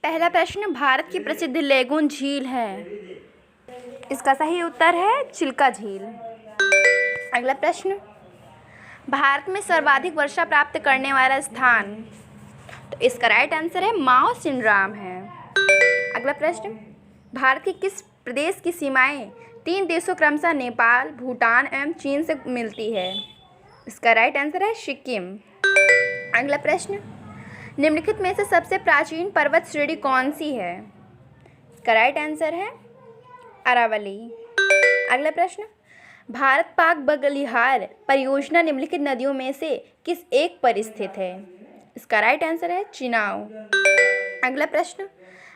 पहला प्रश्न, भारत की प्रसिद्ध लेगून झील है। इसका सही उत्तर है चिल्का झील। अगला प्रश्न, भारत में सर्वाधिक वर्षा प्राप्त करने वाला स्थान। तो इसका राइट आंसर है माओ सिनराम है। अगला प्रश्न, भारत के किस प्रदेश की सीमाएं 3 देशों क्रमशः नेपाल, भूटान एवं चीन से मिलती है। इसका राइट आंसर है सिक्किम। अगला प्रश्न, निम्नलिखित में से सबसे प्राचीन पर्वत श्रेणी कौन सी है। इसका राइट आंसर है अरावली। अगला प्रश्न, भारत पाक बगलिहार परियोजना निम्नलिखित नदियों में से किस एक पर स्थित है। इसका राइट आंसर है चिनाब। अगला प्रश्न,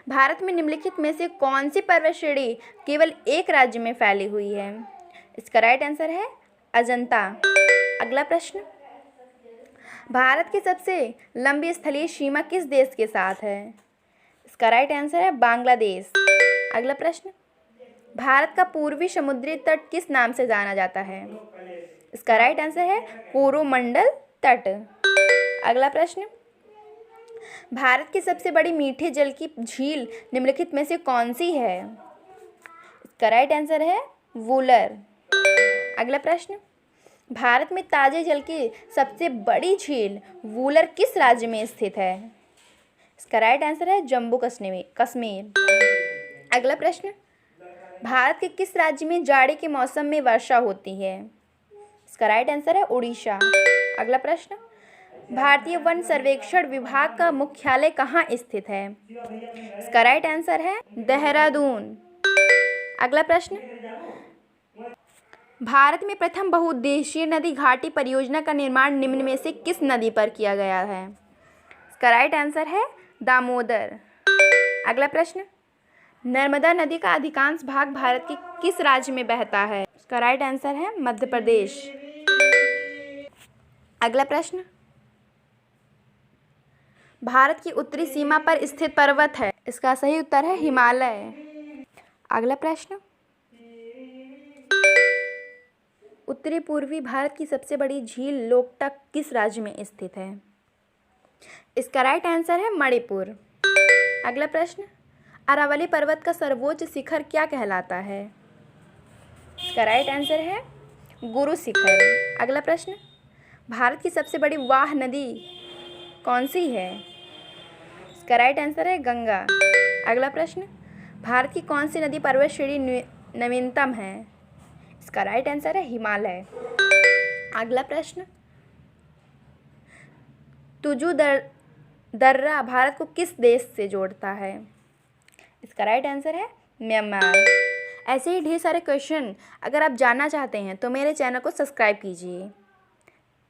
भारत में निम्नलिखित में से कौन सी पर्वत श्रेणी केवल एक राज्य में फैली हुई है। इसका राइट आंसर है अजंता। अगला प्रश्न, भारत की सबसे लंबी स्थलीय सीमा किस देश के साथ है। इसका राइट आंसर है बांग्लादेश। अगला प्रश्न, भारत का पूर्वी समुद्री तट किस नाम से जाना जाता है। इसका राइट आंसर है कोरोमंडल तट। अगला प्रश्न, भारत की सबसे बड़ी मीठे जल की झील निम्नलिखित में से कौन सी है। इसका राइट आंसर है वूलर। अगला प्रश्न, भारत में ताजे जल की सबसे बड़ी झील वूलर किस राज्य में स्थित है। इसका राइट आंसर है जम्मू कश्मीर। अगला प्रश्न, भारत के किस राज्य में जाड़े के मौसम में वर्षा होती है। इसका राइट आंसर है उड़ीसा। अगला प्रश्न, भारतीय वन सर्वेक्षण विभाग का मुख्यालय कहाँ स्थित है। इसका राइट आंसर है देहरादून। अगला प्रश्न, भारत में प्रथम बहुउद्देशीय नदी घाटी परियोजना का निर्माण निम्न में से किस नदी पर किया गया है। इसका राइट आंसर है दामोदर। अगला प्रश्न, नर्मदा नदी का अधिकांश भाग भारत के किस राज्य में बहता है। इसका राइट आंसर है मध्य प्रदेश। अगला प्रश्न, भारत की उत्तरी सीमा पर स्थित पर्वत है। इसका सही उत्तर है हिमालय। अगला प्रश्न, उत्तरी पूर्वी भारत की सबसे बड़ी झील लोकटक किस राज्य में स्थित है। इसका राइट आंसर है मणिपुर। अगला प्रश्न, अरावली पर्वत का सर्वोच्च शिखर क्या कहलाता है। इसका राइट आंसर है गुरु शिखर। अगला प्रश्न, भारत की सबसे बड़ी वाह नदी कौन सी है। इसका राइट आंसर है गंगा। अगला प्रश्न, भारत की कौन सी नदी पर्वत श्रेणी नवीनतम है। इसका राइट आंसर है हिमालय। अगला प्रश्न, तुजु दर्रा भारत को किस देश से जोड़ता है। इसका राइट आंसर है म्यांमार। ऐसे ही ढेर सारे क्वेश्चन अगर आप जानना चाहते हैं तो मेरे चैनल को सब्सक्राइब कीजिए।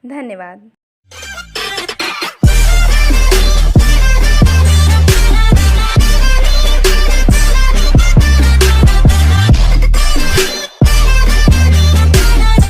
धन्यवाद।